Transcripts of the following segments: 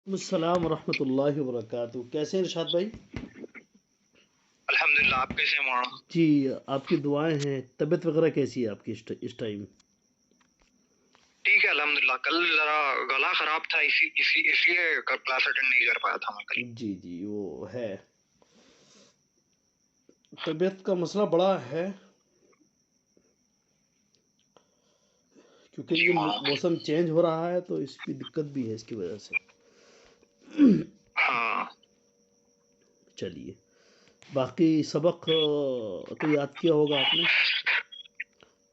السلام ورحمۃ اللہ وبرکاتہ. کیسے ہیں ارشاد بھائی؟ الحمدللہ. آپ کیسے ہیں مولانا؟ جی آپ کی دعائیں ہیں. طبیعت وغیرہ کیسی ہے آپ کی اس ٹائم؟ ٹھیک ہے الحمدللہ. کل ذرا گلا خراب تھا، اس لیے کلاس اٹینڈ نہیں کر پایا تھا میں کل. جی وہ ہے، طبیعت کا مسئلہ بڑا ہے کیونکہ جی یہ مولانا. موسم چینج ہو رہا ہے تو اس کی دقت بھی ہے اس کی وجہ سے. ہاں چلیے، باقی سبق تو یاد کیا ہوگا آپ نے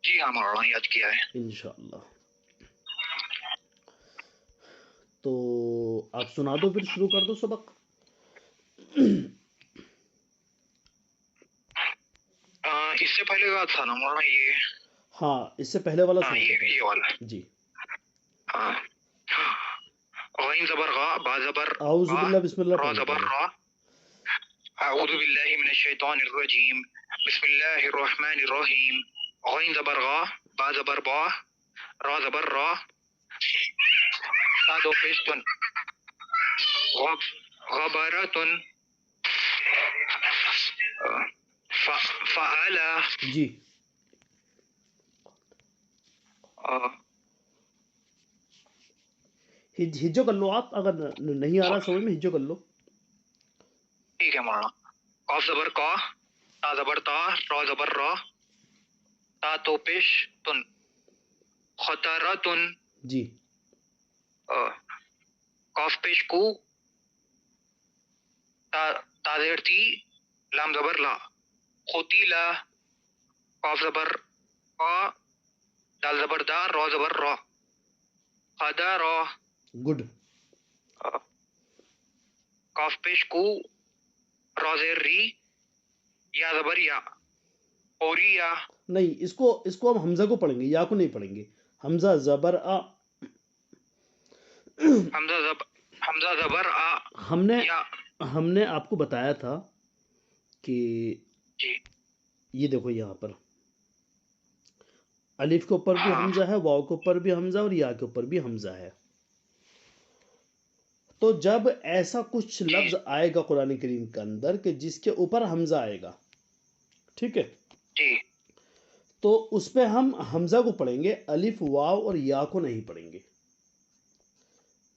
جی ہاں مولانا، یاد کیا ہے. انشاءاللہ. تو آپ سنا دو، پھر شروع کر دو سبق. اس سے پہلے کا تھا نا مولانا یہ؟ ہاں اس سے پہلے والا ہاں سنا دو یہ والا. پہلے. جی. ہاں. غین زبر غا، با زبر اعوذ با، باللہ، بسم اللہ را پڑھ لو زبر پہلے. را. اعوذ باللہ من الشیطان الرجیم، بسم اللہ الرحمن الرحیم. غین زبر غا، با زبر با، را زبر را، تا دو پیشتن، غبرتن، فعلا. جی ہجو کر لو آپ، اگر نہیں آ رہا سمجھ میں ہجو کر لو. ٹھیک ہے مولانا. قاف زبر کا، تا زبر تا، را زبر را، تا تو پیش تن، خطرتن. جی قاف پیش کو، تا زیر تی، لام زبر لا، قتیلا. قاف زبر قا، دال زبر دا، را زبر را، قدرا. گڈ. قاف پیش کو، را زیر ری، یا زبر یا، اوریا. نہیں، اس کو ہم حمزہ کو پڑھیں گے، یا کو نہیں پڑھیں گے. حمزہ زبر آ. حمزہ زبر آ. یا ہم نے آپ کو بتایا تھا کہ جی یہ دیکھو یہاں پر الف کے اوپر بھی ہاں حمزہ ہے، واو کے اوپر بھی حمزہ، اور یا کے اوپر بھی حمزہ ہے. تو جب ایسا کچھ جی لفظ آئے گا قرآن کریم کے اندر کہ جس کے اوپر حمزہ آئے گا، ٹھیک ہے، جی. تو اس پہ ہم حمزہ کو پڑھیں گے، الف واو اور یا کو نہیں پڑھیں گے.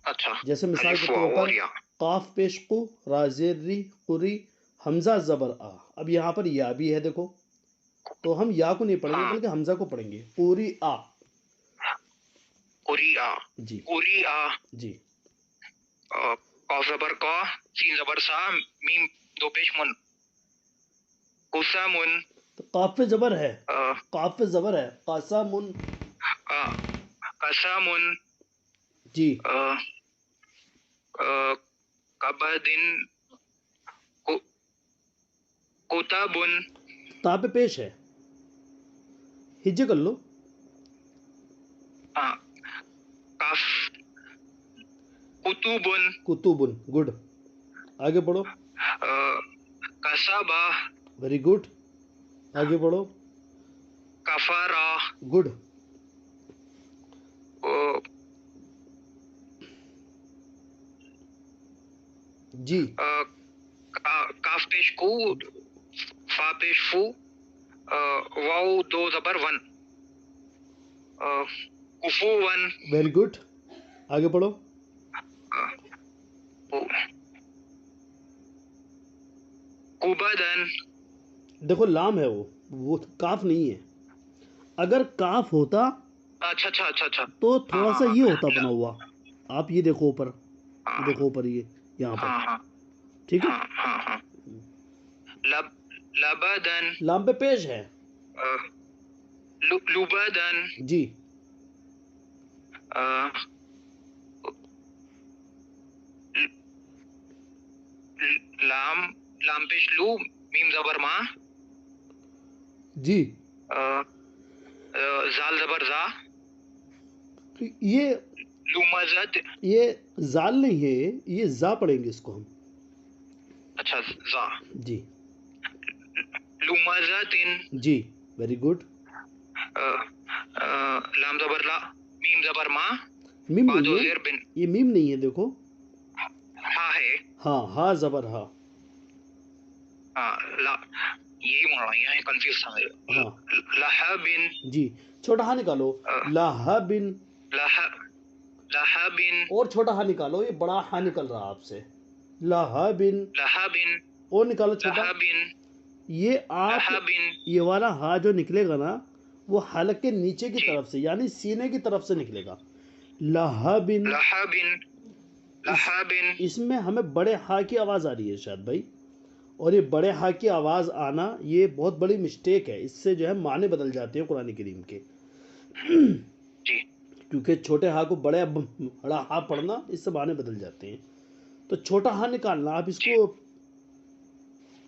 اچھا. جیسے مثال کے الف طور واو پر اور یا. قاف پیش قو، را زیر ری، قری، حمزہ زبر آ. اب یہاں پر یا بھی ہے دیکھو، تو ہم یا کو نہیں پڑھیں گے ہاں. بلکہ حمزہ کو پڑھیں گے. قوری آ. قریا، جی قریا. جی قاف زبر کا، سین زبر سا، میم دو پیش من، قسمن. تو قاف پہ زبر ہے، قاف پہ زبر ہے، قاسمن. قسمن. جی کبدن، کتبن. تا پہ پیش ہے، ہجے کر لو. کاف کتبن. کتبن. گڈ. آگے پڑھو. کسبا. Very good. آگے پڑھو. کفرا. گڈ. جی کاف پیش کو، فا پیش فو، واو دو زبر ون، کفون. Very good. آگے پڑھو. کبدن. دیکھو لام ہے، وہ کاف نہیں ہے. اگر کاف ہوتا اچھا اچھا اچھا اچھا. تو ہاں تھوڑا ہاں سا ہاں یہ ہوتا بنا ہوا. آپ یہ دیکھو اوپر، یہ ہاں دیکھو اوپر، یہ یہاں پر، ہاں ہاں ٹھیک ہے. ہاں ہاں ہاں. لبدن. لام پہ پیش ہے. لبدن. جی لام پیش لو، میم زبر ما، جی. زال زبر زا، یہ لومزد. یہ زال نہیں ہے، یہ زا پڑھیں گے اس کو ہم. اچھا زا. جی لومزدن. جی ویری گڈ. لام زبر لا، میم زبر ما، میم بعد نہیں و ہے، زیر بن. یہ میم نہیں ہے دیکھو. ہاں ہا زبر ہا. ہاں لا یہی مولانا یہاں کنفیوز تھا میرے. ہاں لہب جی چھوٹا ہا نکالو. لہب. لہب اور چھوٹا ہا نکالو, یہ بڑا ہا نکل رہا آپ سے. لہب. لہب اور نکالو چھوٹا. لہب یہ آپ لہب یہ والا ہا جو نکلے گا نا وہ حلق کے نیچے کی جی طرف سے یعنی سینے کی طرف سے نکلے گا. لہب. لہب لہب اس میں ہمیں بڑے ہا کی آواز آ رہی ہے شاید بھائی, اور یہ بڑے ہا کی آواز آنا یہ بہت بڑی مسٹیک ہے. اس سے جو ہے معنی بدل جاتے ہیں قرآن کریم کے, جی کیونکہ چھوٹے ہا کو بڑا ہا پڑھنا اس سے معنی بدل جاتے ہیں. تو چھوٹا ہا نکالنا, آپ اس کو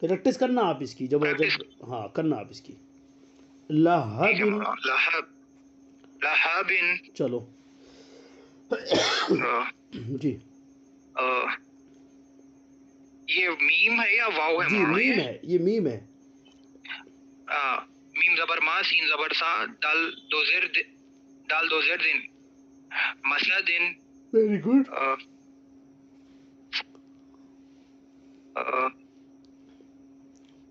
پریکٹس کرنا, آپ اس کی جب ہاں کرنا آپ اس کی. لہب. لہب لہب چلو جی یہ میم ہے یا واو ہے جی مولانا؟ میم ہے, یہ میم ہے. میم زبر ما سین زبر سا دال دو زیر دن مسد ویری گڈ.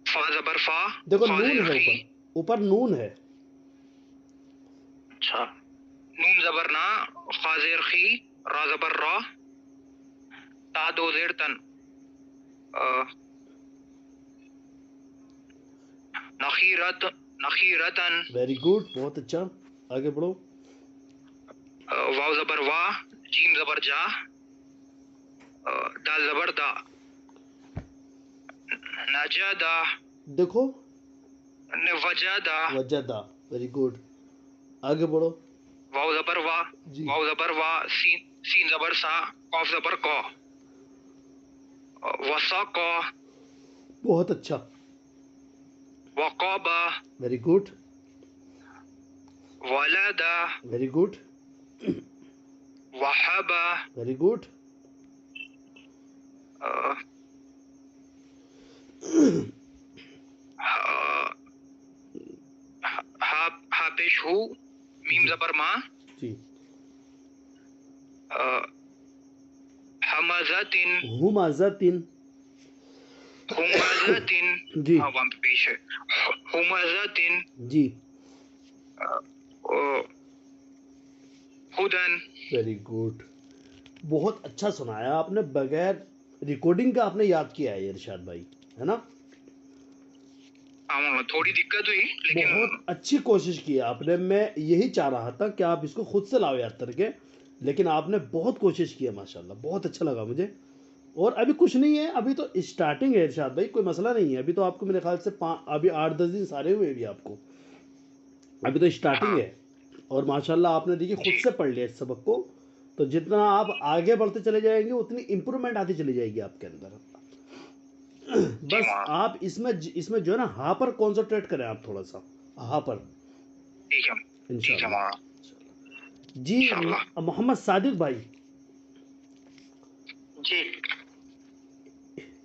فا زبر فا دیکھو خا نون زیر ہے, خی. اوپر نون ہے. اچھا نون زبر نا خا زیر خی را زبر را تا دو زیر تن نخیرتن ویری گڈ, بہت اچھا, آگے بڑھو. واو زبر وا جیم زبر جا دال زبر دا نجدا دیکھو وجدا وجدہ. ویری گڈ, آگے بڑھو. واو زبر وا جی واو زبر وا سین زبر سا قاف زبر کو وساقا بہت اچھا. وقابا ویری گڈ. ولادا ویری گڈ. وحبا ویری گڈ. ہا پیش ہو میم زبر ما جی حمزتن ہمازتن. ہمزتن جی وہاں پہ پیش ہے ہمزتن جی ہدن. ویری گڈ, بہت اچھا سنایا آپ نے, بغیر ریکارڈنگ کا آپ نے یاد کیا ہے یہ ارشاد بھائی, ہے نا. تھوڑی دقت ہوئی لیکن بہت اچھی کوشش کی آپ نے. میں یہی چاہ رہا تھا کہ آپ اس کو خود سے لاؤ یاد کر کے, لیکن آپ نے بہت کوشش کی ہے ماشاءاللہ, بہت اچھا لگا مجھے. اور ابھی کچھ نہیں ہے, ابھی تو اسٹارٹنگ ہے ارشاد بھائی, کوئی مسئلہ نہیں ہے. ابھی تو آپ کو میرے خیال سے ابھی 8-10 دن سارے ہوئے بھی آپ کو, ابھی تو اسٹارٹنگ ہے. اور ماشاءاللہ آپ نے دیکھیے خود سے پڑھ لیا اس سبق کو, تو جتنا آپ آگے بڑھتے چلے جائیں گے اتنی امپرومنٹ آتی چلی جائے گی آپ کے اندر. بس آپ اس میں جو ہے نا ہا پر کانسنٹریٹ کریں, آپ تھوڑا سا ہا پر انشاءاللہ. جی محمد صادق بھائی, جی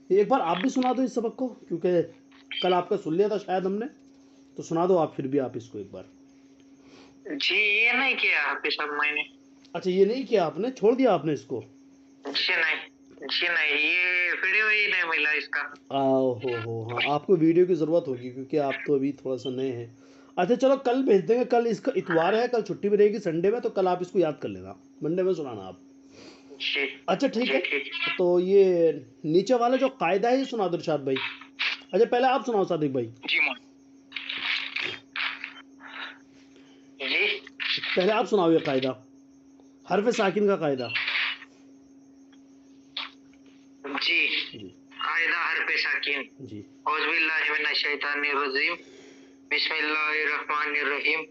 ایک بار آپ بھی سنا دو اس سبق کو, کیونکہ کل آپ کا سن لیا تھا شاید ہم نے, تو سنا دو آپ پھر بھی آپ اس کو ایک بار. جی یہ نہیں کیا حافظ صاحب میں نے. اچھا یہ نہیں کیا آپ نے, چھوڑ دیا آپ نے اس کو. جی نہیں یہ ویڈیو ہی نہیں ملا اس کا. ہو ہاں, آپ کو ویڈیو کی ضرورت ہوگی کیونکہ آپ تو ابھی تھوڑا سا نئے ہیں. اچھا چلو کل بھیج دیں گے, کل اس کا اتوار ہے, کل چھٹی بھی رہے گی سنڈے میں, تو کل آپ اس کو یاد کر لینا, منڈے میں سنانا آپ. اچھا ٹھیک ہے, تو یہ نیچے والا جو قاعدہ ہے یہ سنا دو ارشاد بھائی. اچھا پہلے آپ سناؤ صادق بھائی. جی پہلے آپ سناؤ یہ قاعدہ, حرف ساکن کا قاعدہ. جی قاعدہ حرف ساکن. جی اعوذ باللہ من الشیطان الرجیم بسم اللہ الرحمن الرحیم.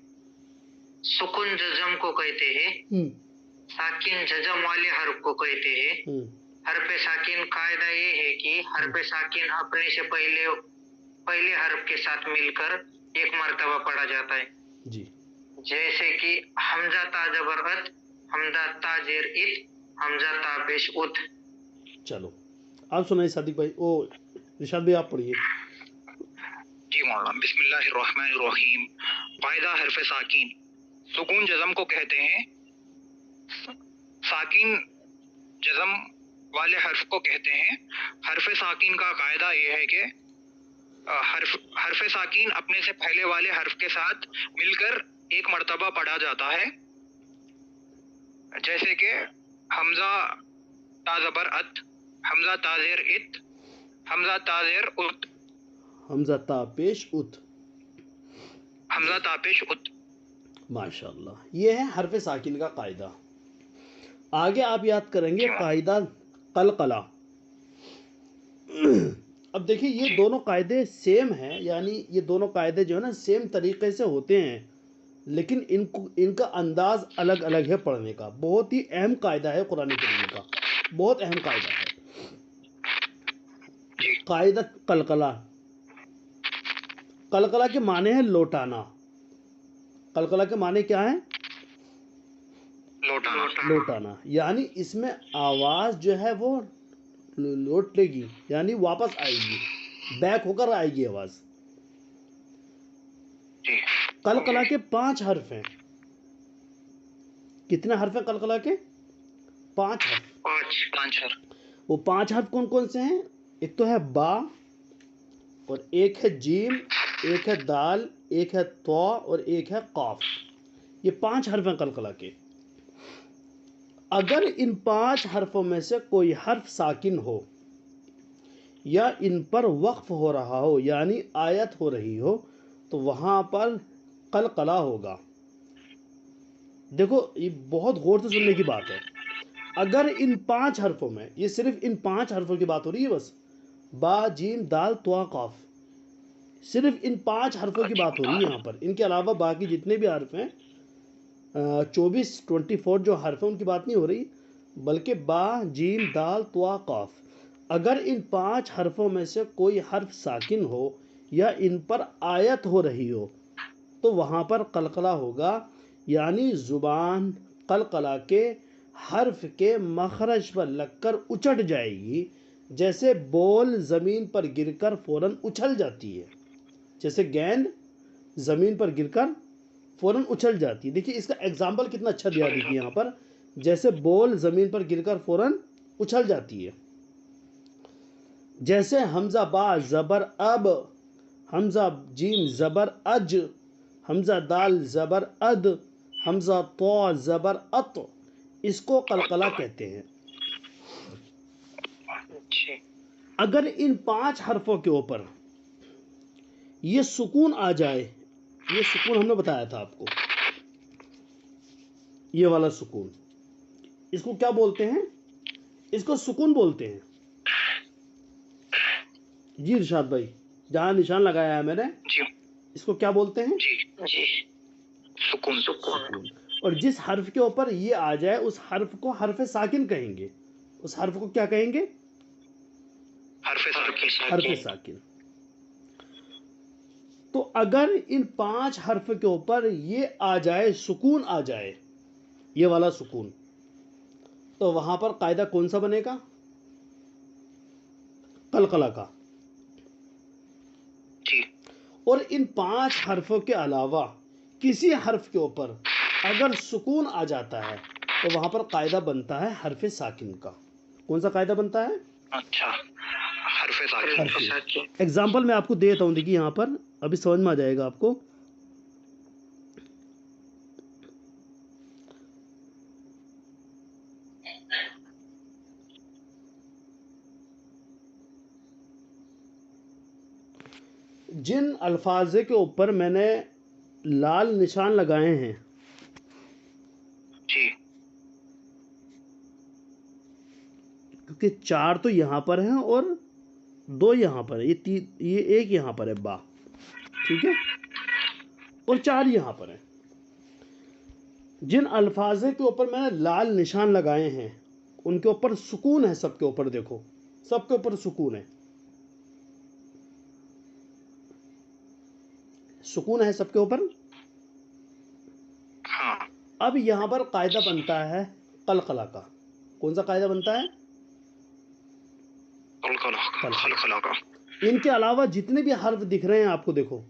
سکون جزم کو کہتے ہیں, ساکن جزم والے حرف کو کہتے ہیں. حرف ساکن قاعدہ یہ ہے کہ حرف ساکن اپنے سے پہلے حرف کے ساتھ مل کر ایک مرتبہ پڑھا جاتا ہے. جی جیسے کہ حمزہ تا زبر ات, حمزہ تا زیر ات, حمزہ تا پیش ات. چلو آپ سنائیں صادق بھائی. او ارشاد بھائی آپ پڑھیے. جی مولانا بسم اللہ الرحمن الرحیم. قاعدہ حرف ساکن, سکون جزم کو کہتے ہیں. ساکن جزم والے حرف کو کہتے ہیں. حرف ساکن کا قاعدہ یہ ہے کہ حرف ساکن اپنے سے پہلے والے حرف کے ساتھ مل کر ایک مرتبہ پڑھا جاتا ہے. جیسے کہ حمزہ تا زبر ات، حمزہ تا زیر ات، حمزہ تا زیر ات، حمزہ تا پیش ات. حمزہ تا پیش ات. ماشاء اللہ، یہ ہے حرف ساکن کا قاعدہ. آگے آپ یاد کریں گے قاعدہ قلقلہ. اب دیکھیے یہ دونوں قاعدے سیم ہیں، یعنی یہ دونوں قاعدے جو ہے نا سیم طریقے سے ہوتے ہیں، لیکن ان کا انداز الگ الگ ہے پڑھنے کا. بہت ہی اہم قاعدہ ہے قرآن کریم کا، بہت اہم قاعدہ ہے. قاعدہ قلقلہ. قلقلہ کے معنی ہے لوٹانا. قلقلہ کے معنی کیا ہے؟ لوٹانا. یعنی اس میں آواز جو ہے وہ لوٹ لے گی، یعنی واپس آئے گی، بیک ہو کر آئے گی آواز. قلقلہ کے 5 حرف ہیں. کتنے حرف ہیں قلقلہ کے؟ 5 حرف. 5 حرف. وہ 5 حرف کون کون سے ہیں؟ ایک تو ہے با، اور ایک ہے جیم، ایک ہے دال، ایک ہے طا، اور ایک ہے قاف. یہ 5 حرف ہیں قلقلہ کے. اگر ان 5 حرفوں میں سے کوئی حرف ساکن ہو یا ان پر وقف ہو رہا ہو، یعنی آیت ہو رہی ہو، تو وہاں پر قلقلہ ہوگا. دیکھو یہ بہت غور سے سننے کی بات ہے. اگر ان 5 حرفوں میں، یہ صرف ان 5 حرفوں کی بات ہو رہی ہے بس، با جیم دال طا قاف، صرف ان 5 حرفوں کی بات ہو رہی ہے یہاں پر. ان کے علاوہ باقی جتنے بھی حرف ہیں 24 جو حرف ہیں ان کی بات نہیں ہو رہی، بلکہ با جیم دال طا قاف. اگر ان 5 حرفوں میں سے کوئی حرف ساکن ہو یا ان پر آیت ہو رہی ہو تو وہاں پر قلقلہ ہوگا، یعنی زبان قلقلہ کے حرف کے مخرج پر لگ کر اچٹ جائے گی، جیسے بول زمین پر گر کر فوراً اچھل جاتی ہے. جیسے گیند زمین پر گر کر فوراً اچھل جاتی ہے. دیکھیے اس کا ایگزامپل کتنا اچھا دیا دیکھیے یہاں پر، جیسے بول زمین پر گر کر فوراً اچھل جاتی ہے. جیسے حمزہ با زبر اب، حمزہ جیم زبر اج، حمزہ دال زبر اد، حمزہ طا زبر ات، اس کو قلقلہ کہتے ہیں. اگر ان 5 حرفوں کے اوپر یہ سکون آ جائے، یہ سکون ہم نے بتایا تھا آپ کو، یہ والا سکون، اس کو کیا بولتے ہیں؟ اس کو سکون بولتے ہیں. جی ارشاد بھائی، جہاں نشان لگایا ہے میں نے، اس کو کیا بولتے ہیں؟ سکون. اور جس حرف کے اوپر یہ آ جائے اس حرف کو حرف ساکن کہیں گے. اس حرف کو کیا کہیں گے؟ حرف ساکن. تو اگر ان 5 حرف کے اوپر یہ آ جائے، سکون آ جائے، یہ والا سکون، تو وہاں پر قاعدہ کون سا بنے گا؟ قلقلہ کا. اور ان 5 حرفوں کے علاوہ کسی حرف کے اوپر اگر سکون آ جاتا ہے تو وہاں پر قاعدہ بنتا ہے حرف ساکن کا. کون سا قاعدہ بنتا ہے؟ اچھا، حرف ساکن. ایگزامپل میں آپ کو دیتا ہوں، دیکھیے یہاں پر ابھی سمجھ میں آ جائے گا آپ کو. جن الفاظ کے اوپر میں نے لال نشان لگائے ہیں، کیونکہ 4 تو یہاں پر ہیں اور 2 یہاں پر ہے، یہ ایک یہاں پر ہے با، ٹھیک ہے، اور 4 یہاں پر ہیں. جن الفاظ کے اوپر میں نے لال نشان لگائے ہیں ان کے اوپر سکون ہے. سب کے اوپر دیکھو، سب کے اوپر سکون ہے. سکون ہے سب کے اوپر. اب یہاں پر قاعدہ بنتا ہے قلقلہ کا. کون سا قاعدہ بنتا ہے؟ قلقلہ کا. ان کے علاوہ جتنے بھی حرف دکھ رہے ہیں آپ کو، دیکھو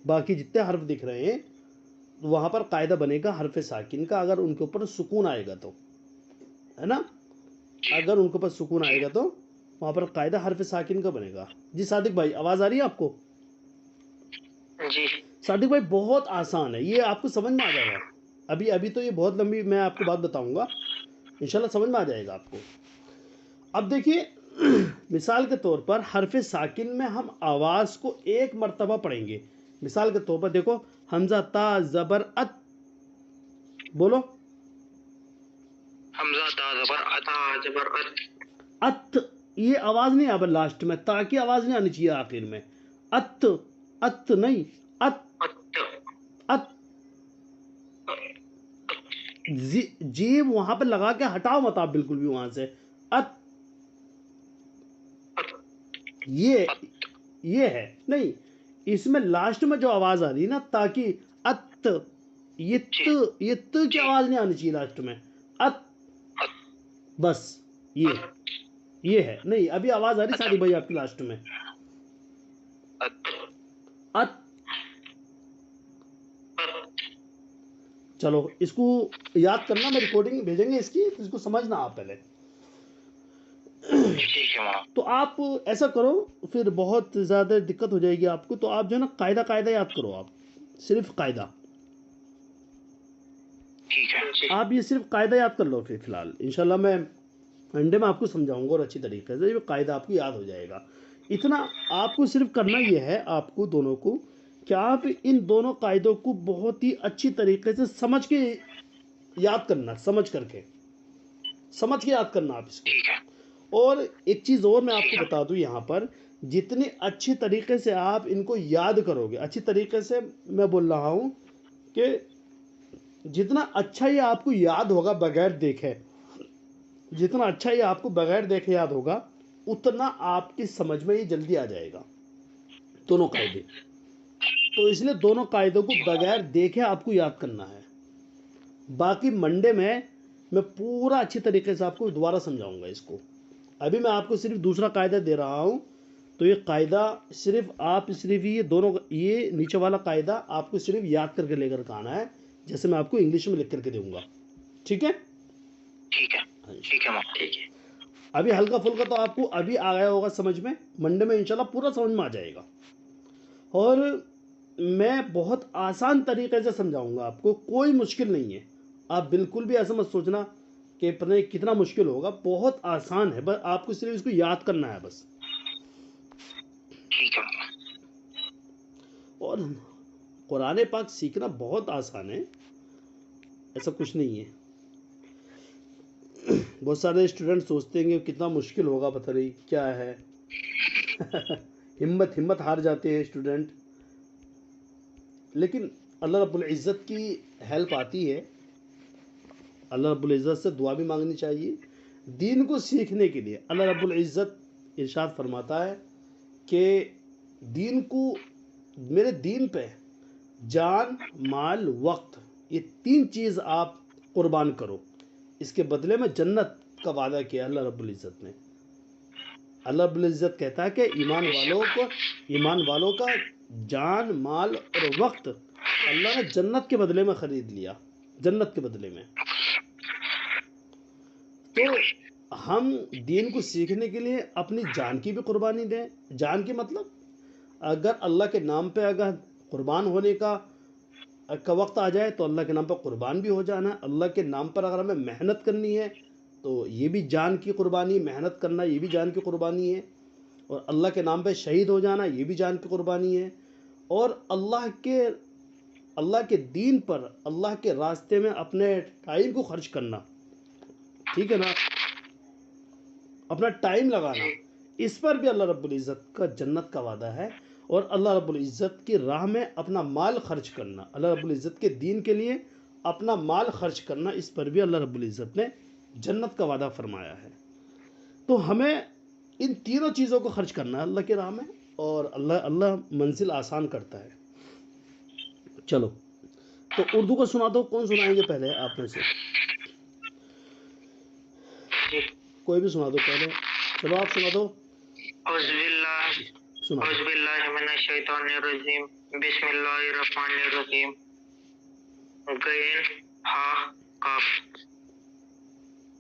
باقی جتنے حرف دکھ رہے ہیں وہاں پر قاعدہ بنے گا حرف ساکن کا، اگر ان کے اوپر سکون آئے گا تو، ہے نا. اگر ان کے اوپر سکون آئے گا تو وہاں پر قاعدہ حرف ساکن کا بنے گا. جی صادق بھائی آواز آ رہی ہے آپ کو؟ جی صادق بھائی بہت آسان ہے یہ, آپ کو سمجھ میں آ جائے گا. ابھی تو یہ بہت لمبی میں آپ کو بات بتاؤں گا, انشاءاللہ سمجھ میں آ جائے گا آپ کو. اب دیکھیے مثال کے طور پر حرف ساکن میں ہم آواز کو ایک مرتبہ پڑھیں گے. مثال کے طور پر دیکھو حمزہ تا زبر ات, بولو حمزہ تا زبر تا زبر ات, ات, یہ آواز نہیں آبر لاسٹ میں, تا کی آواز نہیں آنی چاہیے آخر میں. ات, ات نہیں, ات ات, ات, جیم وہاں پہ لگا کے ہٹاؤ مت آپ بالکل بھی وہاں سے. ات, یہ ہے نہیں, اس میں لاسٹ میں جو آواز آ رہی ہے نا تاکہ ات, یہ ت کی آواز نہیں آنی چاہیے لاسٹ میں. ات, بس یہ ہے نہیں. ابھی آواز آ رہی صادق بھائی آپ کی لاسٹ میں ات. چلو اس کو یاد کرنا, میں ریکارڈنگ بھیجیں گے اس کی, اس کو سمجھنا آپ پہلے. ٹھیک ہے ماں. تو آپ ایسا کرو, پھر بہت زیادہ دقت ہو جائے گی آپ کو. تو آپ جو ہے نا قاعدہ یاد کرو, آپ صرف قاعدہ, ٹھیک ہے. آپ یہ صرف قاعدہ یاد کر لو. پھر فی الحال انشاءاللہ میں انڈے میں آپ کو سمجھاؤں گا اور اچھی طریقے سے, یہ قاعدہ آپ کو یاد ہو جائے گا. اتنا آپ کو صرف کرنا یہ ہے آپ کو دونوں کو, کہ آپ ان دونوں قاعدوں کو بہت ہی اچھی طریقے سے سمجھ کے یاد کرنا, سمجھ کے یاد کرنا آپ اس کو. ٹھیک ہے. اور ایک چیز اور میں آپ کو بتا دوں یہاں پر, جتنے اچھی طریقے سے آپ ان کو یاد کرو گے, اچھی طریقے سے میں بول رہا ہوں کہ جتنا اچھا یہ آپ کو یاد ہوگا بغیر دیکھے, جتنا اچھا یہ آپ کو بغیر دیکھے یاد ہوگا, اتنا آپ کی سمجھ میں یہ جلدی آ جائے گا دونوں قاعدے. تو اس لیے دونوں قاعدوں کو بغیر دیکھے آپ کو یاد کرنا ہے. باقی منڈے میں پورا اچھی طریقے سے آپ کو دوبارہ سمجھاؤں گا اس کو. ابھی میں آپ کو صرف دوسرا قاعدہ دے رہا ہوں, تو یہ قاعدہ صرف یہ دونوں, یہ نیچے والا قاعدہ آپ کو صرف یاد کر کے لے کر آنا ہے, جیسے میں آپ کو انگلش میں لکھ کر کے دوں گا. ٹھیک ہے, ٹھیک ہے. ٹھیک ہے ماں. ٹھیک ہے. ابھی ہلکا پھلکا تو آپ کو ابھی آ گیا ہوگا سمجھ میں, منڈے میں انشاءاللہ پورا سمجھ میں آ جائے گا. اور میں بہت آسان طریقے سے سمجھاؤں گا آپ کو, کوئی مشکل نہیں ہے. آپ بالکل بھی ایسا مت سوچنا کہ پتہ نہیں کتنا مشکل ہوگا, بہت آسان ہے, بس آپ کو صرف اس کو یاد کرنا ہے بس. ٹھیک ہے. اور قرآن پاک سیکھنا بہت آسان ہے, ایسا کچھ نہیں ہے. بہت سارے اسٹوڈنٹ سوچتے ہیں کہ کتنا مشکل ہوگا, پتہ نہیں کیا ہے. ہمت ہار جاتے ہیں اسٹوڈنٹ. لیکن اللہ رب العزت کی ہیلپ آتی ہے, اللہ رب العزت سے دعا بھی مانگنی چاہیے دین کو سیکھنے کے لیے. اللہ رب العزت ارشاد فرماتا ہے کہ دین کو, میرے دین پہ جان مال وقت, یہ 3 چیز آپ قربان کرو, اس کے بدلے میں جنت کا وعدہ کیا اللہ رب العزت نے. اللہ رب العزت کہتا ہے کہ ایمان والوں کا جان مال اور وقت اللہ نے جنت کے بدلے میں خرید لیا, جنت کے بدلے میں. تو ہم دین کو سیکھنے کے لیے اپنی جان کی بھی قربانی دیں. جان کی مطلب اگر اللہ کے نام پہ اگر قربان ہونے کا وقت آ جائے تو اللہ کے نام پر قربان بھی ہو جانا ہے. اللہ کے نام پر اگر ہمیں محنت کرنی ہے تو یہ بھی جان کی قربانی, محنت کرنا یہ بھی جان کی قربانی ہے. اور اللہ کے نام پہ شہید ہو جانا یہ بھی جان کی قربانی ہے. اور اللہ کے دین پر, اللہ کے راستے میں اپنے ٹائم کو خرچ کرنا, ٹھیک ہے نا, اپنا ٹائم لگانا, اس پر بھی اللہ رب العزت کا جنت کا وعدہ ہے. اور اللہ رب العزت کی راہ میں اپنا مال خرچ کرنا, اللہ رب العزت کے دین کے لیے اپنا مال خرچ کرنا, اس پر بھی اللہ رب العزت نے جنت کا وعدہ فرمایا ہے. تو ہمیں ان تینوں چیزوں کو خرچ کرنا ہے اللہ کی راہ میں, اور اللہ منزل آسان کرتا ہے. چلو تو اردو کو سنا دو, کون سنائیں گے پہلے آپ میں سے؟ کوئی بھی سنا دو پہلے, چلو آپ سنا دو. اعوذ باللہ من الشیطان الرجیم, بسم اللہ الرحمن الرحیم. غین ہا قاف.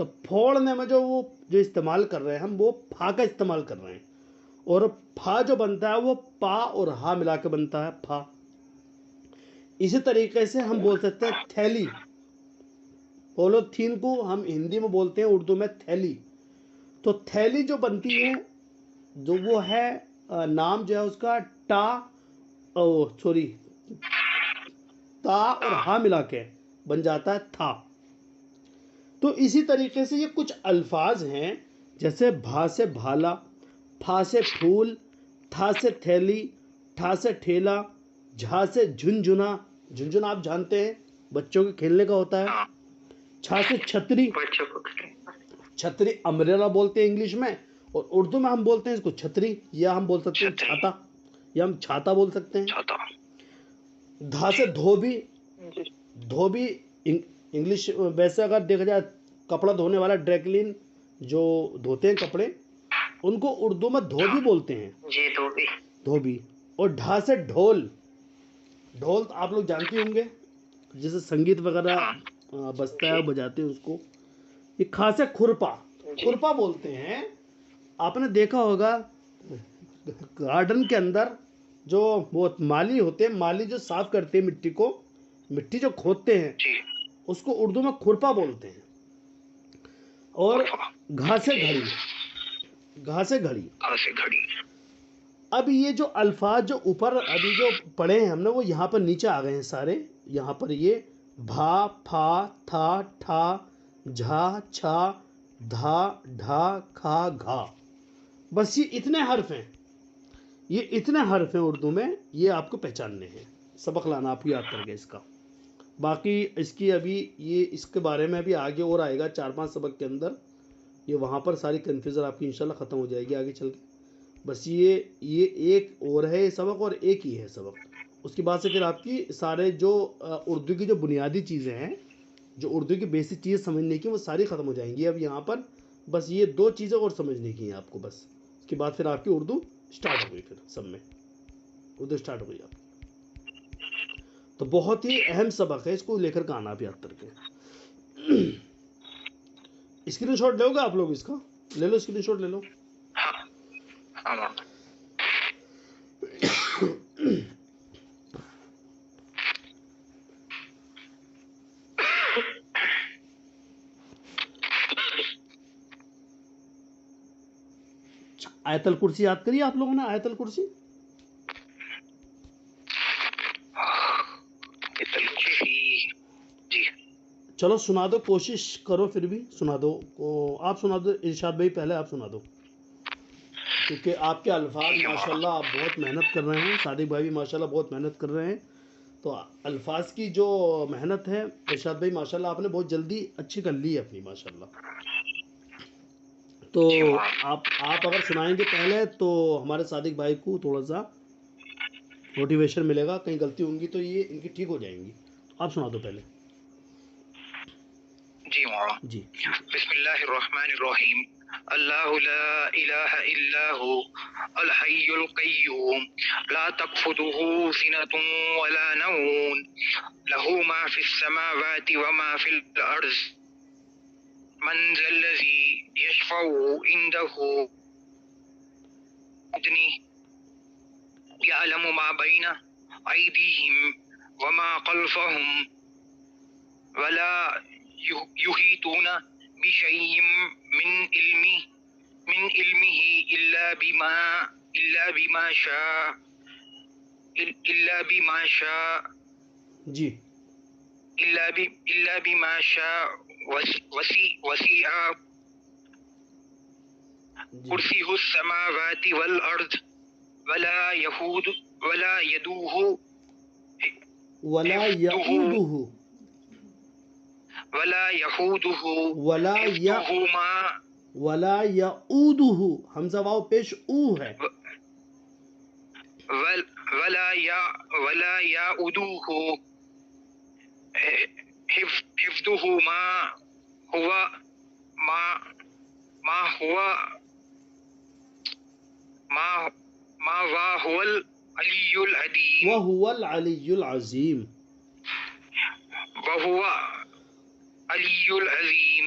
تو پھوڑنے میں جو استعمال کر رہے ہیں ہم وہ پھا کا استعمال کر رہے ہیں، اور پھا جو بنتا ہے وہ پا اور ہا ملا کے بنتا ہے پھا۔ اسی طریقے سے ہم بول سکتے ہیں تھیلی، پولیتھین کو ہم ہندی میں بولتے ہیں، اردو میں تھیلی۔ تو تھیلی جو بنتی ہے جو وہ ہے نام جو ہے اس کا تا اور ہا ملا کے بن جاتا ہے تھا۔ تو اسی طریقے سے یہ کچھ الفاظ ہیں جیسے بھا سے بھالا، پھا سے پھول، تھا سے تھیلی، ٹھا سے ٹھیلا، جھا سے جھنجھنا، جھنجھنا آپ جانتے ہیں بچوں کے کھیلنے کا ہوتا ہے، ہاں چھا سے چھتری، بچوں کو چھتری امبریلا بولتے ہیں انگلش میں، اور اردو میں ہم بولتے ہیں اس کو چھتری، یا ہم بول سکتے ہیں چھتری، چھاتا، یا ہم چھاتا بول سکتے ہیں۔ چھاتا، دھا سے دھوبی، جی دھوبی انگلش ویسے اگر دیکھا جائے کپڑا دھونے والا ڈرائی جو دھوتے ہیں کپڑے ان کو اردو میں دھوبی بولتے ہیں، جی تو بھی دھوبی۔ اور ڈھا سے ڈھول، ڈھول تو آپ لوگ جانتے ہوں گے جیسے سنگیت وغیرہ ہاں بجتا ہے بجاتے ہیں اس کو۔ یہ کھا سے کھرپا، جی کھرپا بولتے ہیں۔ آپ نے دیکھا ہوگا گارڈن کے اندر جو وہ مالی ہوتے ہیں، مالی جو صاف کرتے ہیں مٹی کو، مٹی جو کھودتے ہیں جی، اس کو اردو میں کھرپا بولتے ہیں۔ اور گھا سے گھڑی، گھا سے گھڑی۔ گھا سے گھڑی، اب یہ جو الفاظ جو اوپر ابھی جو پڑھے ہیں ہم نے وہ یہاں پر نیچے آ گئے ہیں سارے، یہاں پر یہ بھا، پھا، تھا، ٹھا، جھا، چھا، دھا، ڈھا، کھا، گھا، بس یہ اتنے حرف ہیں، یہ اتنے حرف ہیں اردو میں، یہ آپ کو پہچاننے ہیں، سبق لانا آپ کو یاد کر کے اس کا۔ باقی اس کی ابھی یہ اس کے بارے میں ابھی آگے اور آئے گا 4-5 سبق کے اندر، یہ وہاں پر ساری کنفیوژن آپ کی انشاءاللہ ختم ہو جائے گی آگے چل کے۔ بس یہ ایک اور ہے سبق، اور ایک ہی ہے سبق، اس کے بعد سے پھر آپ کی سارے جو اردو کی جو بنیادی چیزیں ہیں، جو اردو کی بیسک چیزیں سمجھنے کی وہ ساری ختم ہو جائیں گی اب یہاں پر۔ بس یہ 2 چیزیں اور سمجھنے کی ہیں آپ کو بس، اس کے بعد پھر آپ کی اردو سٹارٹ ہو گئی، پھر سب میں اردو سٹارٹ ہو گئی آپ کی۔ تو بہت ہی اہم سبق ہے، اس کو لے کر کے آنا آپ یاد کر کے۔ اسکرین شاٹ لو گے آپ لوگ اس کا؟ لے لو اسکرین شاٹ لے لو۔ ہاں ہاں مولانا۔ آیت الکرسی یاد کریے آپ لوگوں نے، آیت الکرسی؟ جی چلو سنا دو، کوشش کرو، پھر بھی سنا دو، آپ سنا دو ارشاد بھائی، پہلے آپ سنا دو، کیونکہ آپ کے الفاظ ماشاءاللہ آپ بہت محنت کر رہے ہیں، صادق بھائی بھی ماشاءاللہ بہت محنت کر رہے ہیں، تو الفاظ کی جو محنت ہے ارشاد بھائی ماشاءاللہ آپ نے بہت جلدی اچھی کر لی ہے اپنی ماشاءاللہ۔ تو آپ اگر سنائیں گے پہلے تو ہمارے صادق بھائی کو تھوڑا سا موٹیویشن ملے گا، کہیں غلطی ہوں گی تو یہ ان کی ٹھیک ہو جائیں گی۔ آپ سنا دو پہلے۔ جی مولانا۔ جی بسم اللہ الرحمن الرحیم۔ اللہ لا الہ الا هو الحی القیوم لا تأخذه سنة ولا نوم له ما في السماوات وما في الأرض من ذا الذي يشفع عنده بإذنه يعلم ما بين أيديهم وما خلفهم ولا يحيطون بشيء من علمه جی إلا بما شاء وسع كرسيه السماوات والأرض ولا يؤوده ولا يؤوده ولا يؤوده، حمزہ واو پیش او ہے، ولا يؤوده حفظهما هو العلي العظيم وهو العلی العظیم۔ وهو علي العظيم۔